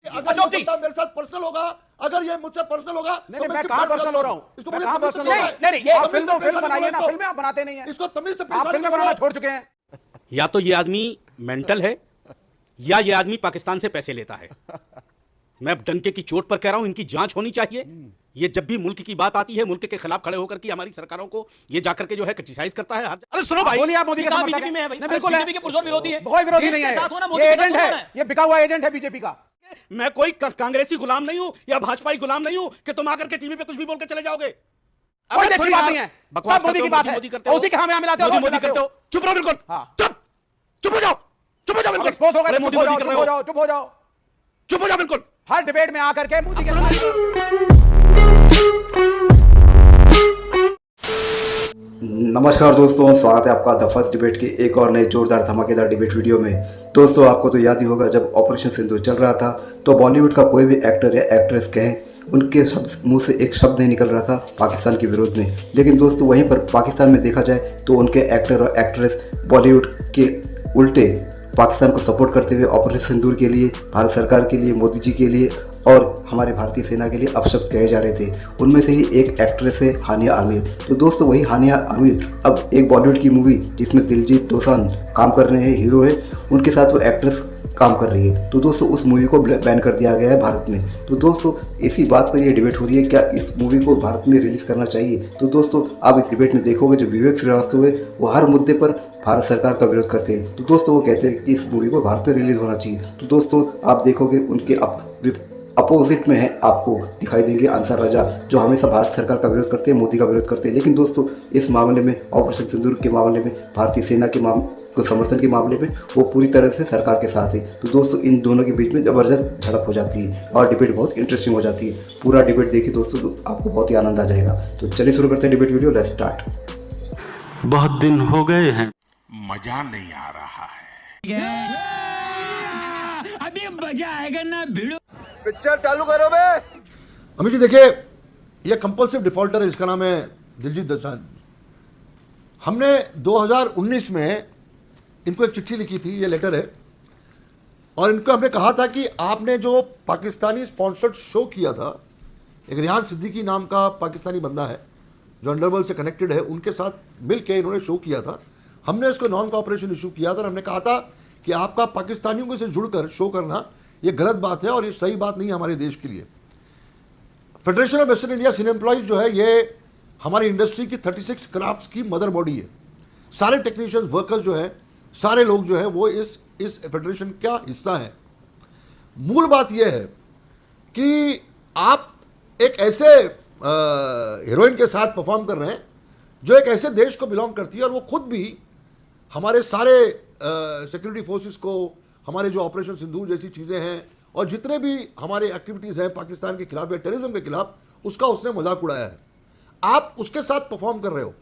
अशोक जी मेरे साथ पर्सनल होगा, अगर ये मुझसे पर्सनल होगा नहीं, मैं कहां पर्सनल हो रहा हूं? इसको मैं मुझे कहां तमीज से पर्सनल हो रहा हूं? पेश नहीं, ये आप फिल्म बनाइए ना, फिल्में आप बनाते नहीं हैं। इसको तमीज से आप फिल्में बनाना छोड़ चुके हैं। या तो ये आदमी मेंटल है या ये आदमी पाकिस्तान से पैसे लेता है। मैं डंके की चोट पर कह रहा हूं, इनकी जांच होनी चाहिए। ये जब भी मुल्क की बात आती है, मुल्क के खिलाफ खड़े होकर के हमारी सरकारों को ये जाकर के जो है क्रिटिसाइज करता है। अरे सुनो भाई, बोलिए, आप मोदी का समर्थक बीजेपी हैं? में है भाई, नहीं, बिल्कुल है। बीजेपी के पुरजोर विरोधी है। कोई विरोधी देश नहीं के है, साथ होना, मोदी ये के साथ एजेंट है, होना है। ये बिका हुआ एजेंट है बीजेपी का। मैं कोई कांग्रेसी गुलाम नहीं हूं या भाजपाई गुलाम नहीं हूं कि तुम आकर के टीवी पे कुछ भी बोल के चले जाओगे। कोई देश की बात नहीं है, सब मोदी की बात है। करते हो, उसी के हमें मिलाते हो, मोदी करते हो। चुप रहो बिल्कुल, चुप हो जाओ, चुप हो जाओ बिल्कुल। एक्सपोज हो गए, मोदी चुप हो मोदी जाओ, कर चुप रहे हो हो, जाओ, चुप हो जाओ। चुप हो जाओ बिल्कुल। हर डिबेट में आकर के मोदी के नमस्कार दोस्तों, स्वागत है आपका द फर्स्ट डिबेट की एक और नई जोरदार धमाकेदार डिबेट वीडियो में। दोस्तों, आपको तो याद ही होगा, जब ऑपरेशन सिंदूर चल रहा था तो बॉलीवुड का कोई भी एक्टर या एक्ट्रेस कहें, उनके मुंह से एक शब्द नहीं निकल रहा था पाकिस्तान के विरोध में। लेकिन दोस्तों, वहीं पर पाकिस्तान में देखा जाए तो उनके एक्टर और एक्ट्रेस बॉलीवुड के उल्टे पाकिस्तान को सपोर्ट करते हुए ऑपरेशन सिंदूर के लिए, भारत सरकार के लिए, मोदी जी के लिए और हमारे भारतीय सेना के लिए अपशब्द कहे जा रहे थे। उनमें से ही एक एक्ट्रेस है हानिया आमिर। तो दोस्तों, वही हानिया आमिर अब एक बॉलीवुड की मूवी जिसमें दिलजीत दोसांझ काम कर रहे हैं, हीरो है, उनके साथ वो एक्ट्रेस काम कर रही है। तो दोस्तों, उस मूवी को बैन कर दिया गया है भारत में। तो दोस्तों, इसी बात पर ये डिबेट हो रही है, क्या इस मूवी को भारत में रिलीज़ करना चाहिए। तो दोस्तों, आप इस डिबेट में देखोगे जो विवेक श्रीवास्तव है, वो हर मुद्दे पर भारत सरकार का विरोध करते हैं। तो दोस्तों, वो कहते हैं कि इस मूवी को भारत में रिलीज़ होना चाहिए। तो दोस्तों, आप देखोगे उनके अपोजिट में है, आपको दिखाई देंगे अंसार राजा, जो हमेशा भारत सरकार का विरोध करते हैं, मोदी का विरोध करते हैं। लेकिन दोस्तों, इस मामले में, ऑपरेशन सिंदूर के मामले में, भारतीय सेना के समर्थन के मामले में वो पूरी तरह से सरकार के साथ है। तो दोस्तों, इन दोनों के बीच में ज़बरदस्त झड़प हो जाती है और डिबेट बहुत इंटरेस्टिंग हो जाती है। पूरा डिबेट देखिए दोस्तों, तो आपको बहुत ही आनंद आ जाएगा। तो चलिए शुरू करते हैं डिबेट वीडियो, लेट्स स्टार्ट। बहुत दिन हो गए हैं, मजा नहीं आ रहा है। अभी मजा आएगा ना भिड़ो। पिक्चर चालू करो बे। अमित जी देखिए, ये कंपल्सिव डिफॉल्टर है, इसका नाम है दिलजीत दोसांझ। हमने 2019 में इनको एक चिट्ठी लिखी थी, ये लेटर है, और इनको हमने कहा था कि आपने जो पाकिस्तानी स्पॉन्सर्ड शो किया था, एक रिहान सिद्दीकी नाम का पाकिस्तानी बंदा है जो अंडरवर्ल्ड से कनेक्टेड है, उनके साथ मिल के इन्होंने शो किया था। हमने इसको नॉन कॉपरेशन इशू किया था और हमने कहा था कि आपका पाकिस्तानियों से जुड़कर शो करना ये गलत बात है और ये सही बात नहीं है हमारे देश के लिए। Federation of western India cine employees जो है, ये हमारी इंडस्ट्री की 36 क्राफ्ट्स की मदर बॉडी है। सारे टेक्नीशियंस, वर्कर्स जो हैं, सारे लोग जो हैं वो इस फेडरेशन का हिस्सा है। मूल बात यह है कि आप एक ऐसे हीरोइन के साथ परफॉर्म कर रहे हैं जो एक ऐसे देश को बिलोंग करती है और वो खुद भी हमारे सारे सिक्योरिटी फोर्सेस को, हमारे जो ऑपरेशन सिंदूर जैसी चीज़ें हैं और जितने भी हमारे एक्टिविटीज़ हैं पाकिस्तान के खिलाफ या टेररिज्म के खिलाफ, उसका उसने मजाक उड़ाया है। आप उसके साथ परफॉर्म कर रहे हो।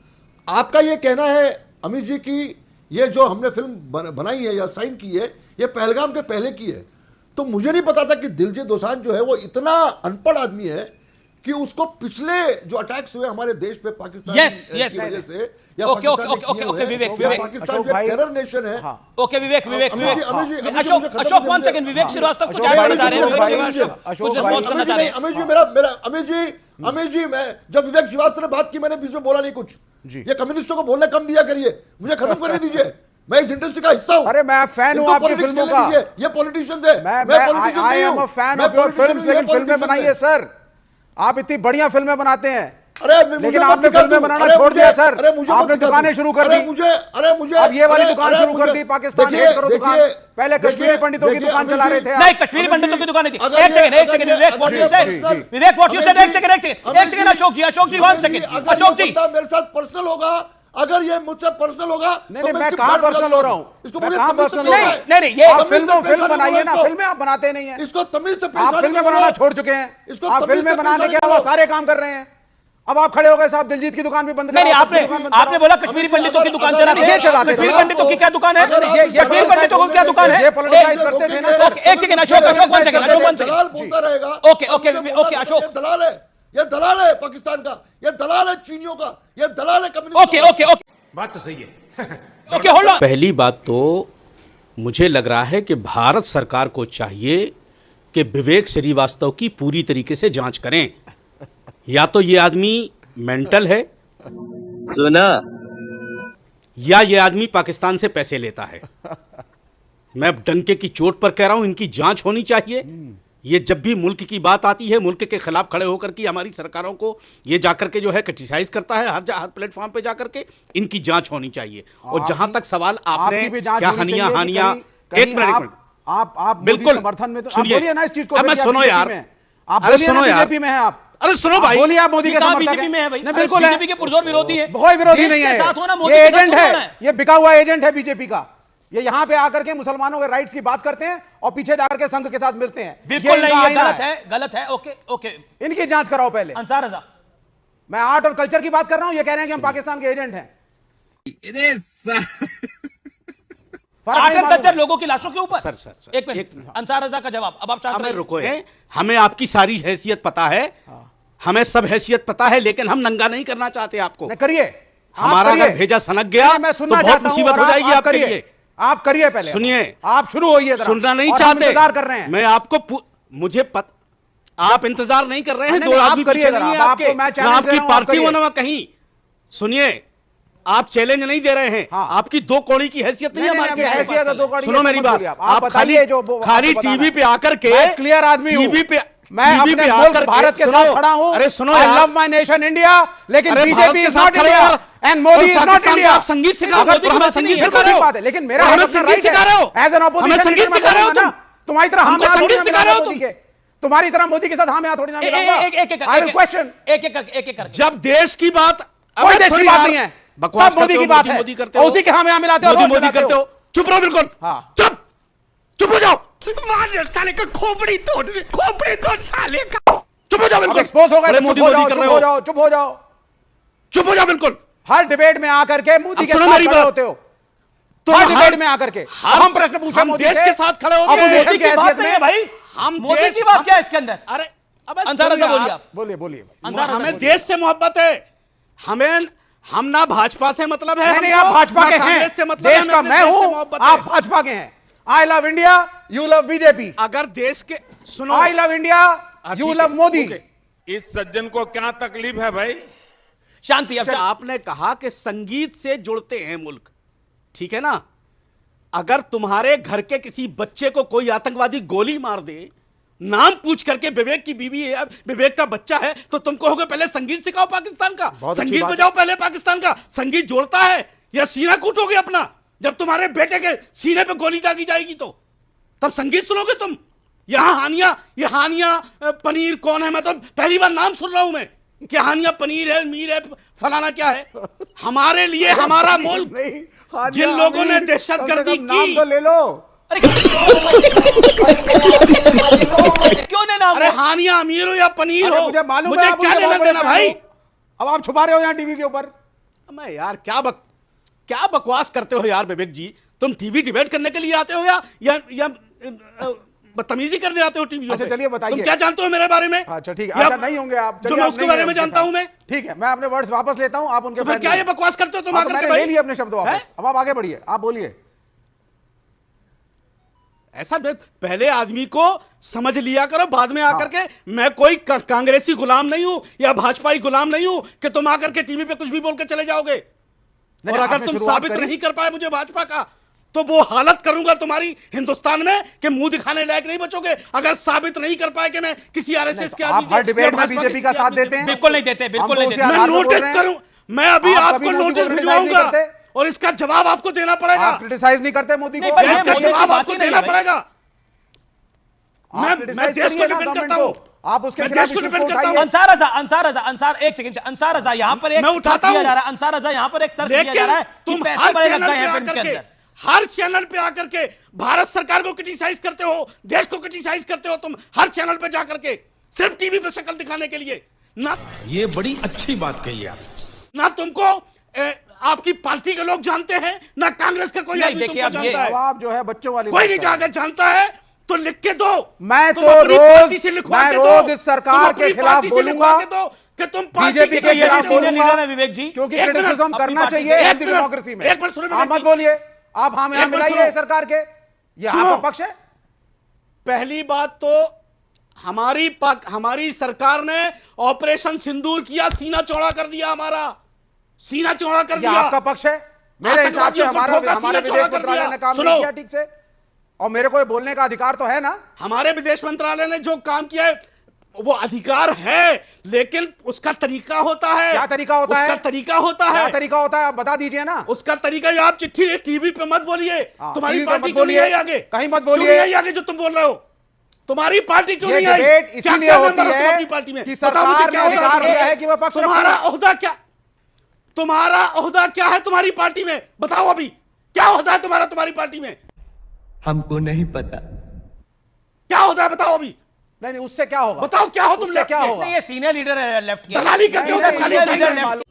आपका ये कहना है अमित जी कि ये जो हमने फिल्म बनाई है या साइन की है, ये पहलगाम के पहले की है। तो मुझे नहीं पता था कि दिलजीत दोसांझ जो है वो इतना अनपढ़ आदमी है कि उसको पिछले जो अटैक्स हुए हमारे देश पे पाकिस्तान की वजह से, या पाकिस्तान जो टेरर नेशन है। ओके विवेक, अशोक वन सेकंड, विवेक श्रीवास्तव कुछ ऐड करना चाह रहे हैं, विवेक श्रीवास्तव कुछ रिस्पॉन्स करना चाह रहे हैं। अमित जी, मैं जब विवेक श्रीवास्तव ने बात की, मैंने बीच में बोला नहीं कुछ। ये कम्युनिस्टों को बोलना कम दिया करिए, मुझे खत्म करने दीजिए। मैं इस इंडस्ट्री का हिस्सा हूं। अरे मैं फैन हूं आपकी फिल्मों का। ये पॉलिटिशियंस है, I am a fan of your films, लेकिन फिल्में बनाइए सर। आप इतनी बढ़िया फिल्में बनाते हैं, लेकिन आपने फिल्में बनाना छोड़ दिया सर। आपने दुकानें शुरू कर दी। मुझे अब ये वाली दुकान शुरू कर दी, पाकिस्तान हेट करो दुकान। पहले कश्मीरी पंडितों की दुकान चला रहे थे। नहीं, कश्मीरी पंडितों की दुकान थी। एक second Vivek, what you said, Vivek what you said, एक सेकंड अशोक जी वन सेकंड, अशोक जी मेरे साथ पर्सनल होगा, अगर ये मुझसे पर्सनल होगा। नहीं, मैं कहां पर्सनल हो रहा हूं? इसको मैं कहां पर्सनल? नहीं, ये आप फिल्म बनाइए ना, फिल्में आप बनाते नहीं हैं। इसको तमीज से आप फिल्में बनाना छोड़ चुके हैं। आप फिल्में बनाने के अलावा सारे काम कर रहे हैं। अब आप खड़े हो गए साहब, दिलजीत की दुकान भी बंद कर। नहीं, आपने बोला कश्मीरी पंडितों की दुकान चला रही है। कश्मीरी पंडितों की क्या दुकान है? कश्मीरी पंडितों को क्या दुकान है? ये पॉलिटिसाइज करते थे ना। एक सेकंड अशोक वन सेकंड, बोलता रहेगा। ओके अशोक, दलाल है, ये दलाल है पाकिस्तान का, ये दलाल है चीनियों का, ये दलाल है कम्युनिस्ट। ओके बात तो सही है। Okay hold on. पहली बात तो मुझे लग रहा है कि भारत सरकार को चाहिए कि विवेक श्रीवास्तव की पूरी तरीके से जांच करें। या तो ये आदमी मेंटल है, सुना, या ये आदमी पाकिस्तान से पैसे लेता है। मैं डंके की चोट पर कह रहा हूं, इनकी जांच होनी चाहिए। ये जब भी मुल्क की बात आती है, मुल्क के खिलाफ खड़े होकर के हमारी सरकारों को ये जाकर के जो है क्रिटिसाइज करता है, हर प्लेटफॉर्म पे जाकर के, इनकी जांच होनी चाहिए। और जहां तक सवाल आपने क्या हानिया एक मिनट, आप बिल्कुल समर्थन में तो आप बोलिए ना इस चीज को। सुनो यार, आप बोलिए ना बीजेपी में है आप। अरे सुनो भाई, बोलिए आप मोदी के समर्थक बीजेपी में है भाई। नहीं, बिल्कुल है, बीजेपी के पुरजोर विरोधी है। कोई विरोधी नहीं है, साथ होना मोदी ये के साथ एजेंट होना है, ये बिका हुआ एजेंट है बीजेपी का। ये यहाँ पे आकर के मुसलमानों के राइट्स की बात करते हैं और पीछे जाकर के संघ के साथ मिलते हैं। बिल्कुल नहीं, ये गलत है, गलत है। ओके ओके, इनकी जांच कराओ पहले। अंसार रजा, मैं आर्ट और कल्चर की बात कर रहा हूं, ये कह रहे हैं कि हम पाकिस्तान के एजेंट हैं। आर्ट और कल्चर लोगों की लाशों के ऊपर। सर, एक मिनट, अंसार रजा का जवाब। अब आप शांत रहिए। रुको, हमें आपकी सारी हैसियत पता है, हमें सब हैसियत पता है, लेकिन हम नंगा नहीं करना चाहते आपको। करिए, हमारा अगर भेजा सनक गया मैं सुनना तो बहुत मुसीबत हो जाएगी आपके लिए। आप करिए पहले, सुनिए, आप शुरू होइए। सुनना नहीं चाहते, इंतजार कर रहे हैं। मैं आपको मुझे आप इंतजार नहीं कर रहे हैं। नहीं, दो आप आदमी करिए पीछे जरा, नहीं है आपको आपके, मैं ना चैलेंज दे आपकी रहा हूं, पार्टी आप होना वहां कहीं। सुनिए, आप चैलेंज नहीं दे रहे हैं, हाँ। आपकी दो कौड़ी की हैसियत नहीं है हमारे पास। हैसियत है दो कौड़ी। सुनो मेरी बात, आप बताइए जो खाली टीवी पे आकर के क्लियर आदमी हूं, टीवी पे मैं अपने मुल्क भारत के साथ खड़ा हूं। अरे सुनो, I love my nation India, लेकिन BJP is not India and Modi is not India. आप संगीत सिखा रहे हो, हमें संगीत सिखा रहे हो, लेकिन मेरा अपना राइट है एज एन ऑपोजिशन लीडर। मैं करूंगा ना, तुम्हारी तरह हां में हाथ थोड़ी ना मिलाऊंगा मोदी के, तुम्हारी तरह मोदी के साथ हां में हाथ थोड़ी ना मिलाऊंगा। आई विल क्वेश्चन एक एक। जब देश की बात, कोई देश की बात नहीं है, सब मोदी की बात है, और उसी के हां में हां मिलाते हो, मोदी करते हो। चुप रहो, बिल्कुल चुप हो जाओ। साले का खोपड़ी तोड़ साले का। चुप हो जाओ, बिल्कुल एक्सपोज हो गए। मोदी कर रहे हो, चुप हो जाओ, चुप हो जाओ, बिल्कुल। हर डिबेट में आकर के मोदी के साथ खड़े होते हो, तो हर डिबेट में आकर के हम प्रश्न पूछे मोदी देश के साथ खड़े होते हैं। मोदी की बात नहीं है भाई, हम मोदी की बात क्या है इसके अंदर? अरे अंसार रजा बोलिए आप। बोलिए। हमें देश से मोहब्बत है, हम ना भाजपा से मतलब है। नहीं, आप भाजपा के हैं, देश का मैं हूं, आप भाजपा के हैं। I love India, you love BJP. अगर देश के सुनो, I love India, you love Modi. इस सज्जन को क्या तकलीफ है भाई? शांति। अब आपने कहा कि संगीत से जुड़ते हैं मुल्क, ठीक है ना? अगर तुम्हारे घर के किसी बच्चे को कोई आतंकवादी गोली मार दे, नाम पूछ करके विवेक की बीवी है, विवेक का बच्चा है, तो तुम कहोगे पहले संगीत सिखाओ पाकिस्तान का, संगीत बजाओ पहले पाकिस्तान का। संगीत जोड़ता है या सीना कूटोगे अपना? जब तुम्हारे बेटे के सीने पे गोली दागी जाएगी तो तब संगीत सुनोगे तुम? ये हानिया पनीर कौन है? मैं तो पहली बार नाम सुन रहा हूं मैं कि हानिया पनीर है, मीर है, फलाना क्या है। हमारे लिए हमारा मुल्क, जिन लोगों ने दहशतगर्दी की, तो ले लो। क्यों नहीं नाम? अरे हानिया अमीर हो या पनीर हो, मुझे मालूम मुझे है, क्या लेना देना भाई? अब आप छुपा रहे हो यहाँ टीवी के ऊपर। मैं यार क्या बकवास करते हो यार विवेक जी? तुम टीवी डिबेट करने के लिए आते हो या बदतमीजी करने आते हो टीवी? अच्छा चलिए बताइए, तुम क्या जानते हो मेरे बारे में? अच्छा ठीक है, अच्छा नहीं होंगे आप, जो मैं उसके बारे में जानता हूं मैं। ठीक है, मैं अपने वर्ड्स वापस लेता हूं, आप उनके तो क्या ये बकवास करते हो तुम आकर के? मैंने ले लिए अपने शब्द वापस, अब आप आगे बढ़िए, आप बोलिए। ऐसा पहले आदमी को समझ लिया करो, बाद में आकर के मैं कोई कांग्रेसी गुलाम नहीं हूं या भाजपाई गुलाम नहीं हूं कि तुम आकर के टीवी पे कुछ भी बोल के चले जाओगे। और अगर तुम साबित नहीं कर पाए मुझे भाजपा का, तो वो हालत करूंगा तुम्हारी हिंदुस्तान में कि मुंह दिखाने लायक नहीं बचोगे। अगर साबित नहीं कर पाए कि मैं किसी आरएसएस के आदमी, आप हर डिबेट में बीजेपी का साथ देते हैं? बिल्कुल नहीं देते, बिल्कुल नहीं देते। मैं नोटिस करूं, मैं अभी आपको नोटिस भिजवाऊंगा और इसका जवाब आपको देना पड़ेगा। आप क्रिटिसाइज नहीं करते मोदी को? इसका जवाब आपको देना पड़ेगा। मैं देश को डिफेंड करता हूं, आप उसके खिलाफ इश्यूज को उठाइए। अंसार एक सेकंड, अंसार रजा यहाँ पर एक तर्क दिया जा रहा है, अंसार रजा यहाँ पर एक तर्क दिया जा रहा है कि पैसे बड़े लग गए हैं फिल्म के अंदर। हर चैनल पे आकर के भारत सरकार को क्रिटिसाइज करते हो, देश को क्रिटिसाइज करते हो तुम हर चैनल पे जाकर के, सिर्फ टीवी पे शक्ल दिखाने के लिए ना। ये बड़ी अच्छी बात कही आप। ना तुमको आपकी पार्टी के लोग जानते हैं, ना कांग्रेस का कोई आदमी तुमको जानता है। जवाब जो है बच्चों वाली, कोई नहीं जाकर जानता है तो लिख के दो। मैं तो रोज इस सरकार के खिलाफ बोलूंगा कि तुम बीजेपी के खिलाफ बोलूंगा, विवेक जी, क्योंकि क्रिटिसिज्म करना चाहिए डेमोक्रेसी में। आप मत बोलिए, आप हाँ में हाँ मिलाइए सरकार के, ये आपका पक्ष है। पहली बात तो हमारी सरकार ने ऑपरेशन सिंदूर किया, सीना चौड़ा कर दिया, हमारा सीना चौड़ा कर दिया। आपका पक्ष है? मेरे हिसाब से हमारे विदेश मंत्रालय ने काम नहीं किया ठीक से, और मेरे को ये बोलने का अधिकार तो है ना। हमारे विदेश मंत्रालय ने जो काम किया है वो अधिकार है, लेकिन उसका तरीका होता है। क्या तरीका होता है? उसका तरीका होता है। क्या तरीका होता है आप बता दीजिए ना। उसका तरीका ये, आप चिट्ठी टीवी पे मत बोलिए, तुम्हारी पार्टी क्यों नहीं आई आगे? कहीं मत बोलिए आगे जो तुम बोल रहे हो, तुम्हारी पार्टी क्यों नहीं आई? डिबेट इसीलिए होती है पार्टी में कि सरकार ने अधिकार दिया है कि वह पक्ष तुम्हारा ओहदा क्या, तुम्हारा ओहदा क्या है तुम्हारी पार्टी में? बताओ अभी क्या ओहदा है तुम्हारा तुम्हारी पार्टी में? हमको नहीं पता क्या होता है, बताओ अभी। नहीं, उससे क्या होगा? बताओ क्या हो तुम? क्या होगा? ये सीनियर लीडर है लेफ्ट के, दलाली करते हो सीनियर लीडर लेफ्ट।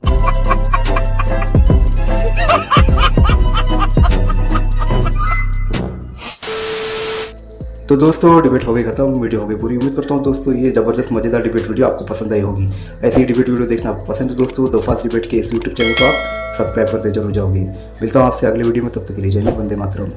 तो दोस्तों डिबेट हो गई खत्म, वीडियो हो गई पूरी। उम्मीद करता हूँ दोस्तों ये जबरदस्त मजेदार डिबेट वीडियो आपको पसंद आई होगी। ऐसी ही डिबेट वीडियो देखना आपको पसंद है दोस्तों, द फास्ट डिबेट के इस यूट्यूब चैनल को आप सब्सक्राइब करते जरूर जाओगे। मिलता हूँ आपसे अगले वीडियो में, तब तक के लिए जय हिंद, वंदे मातरम।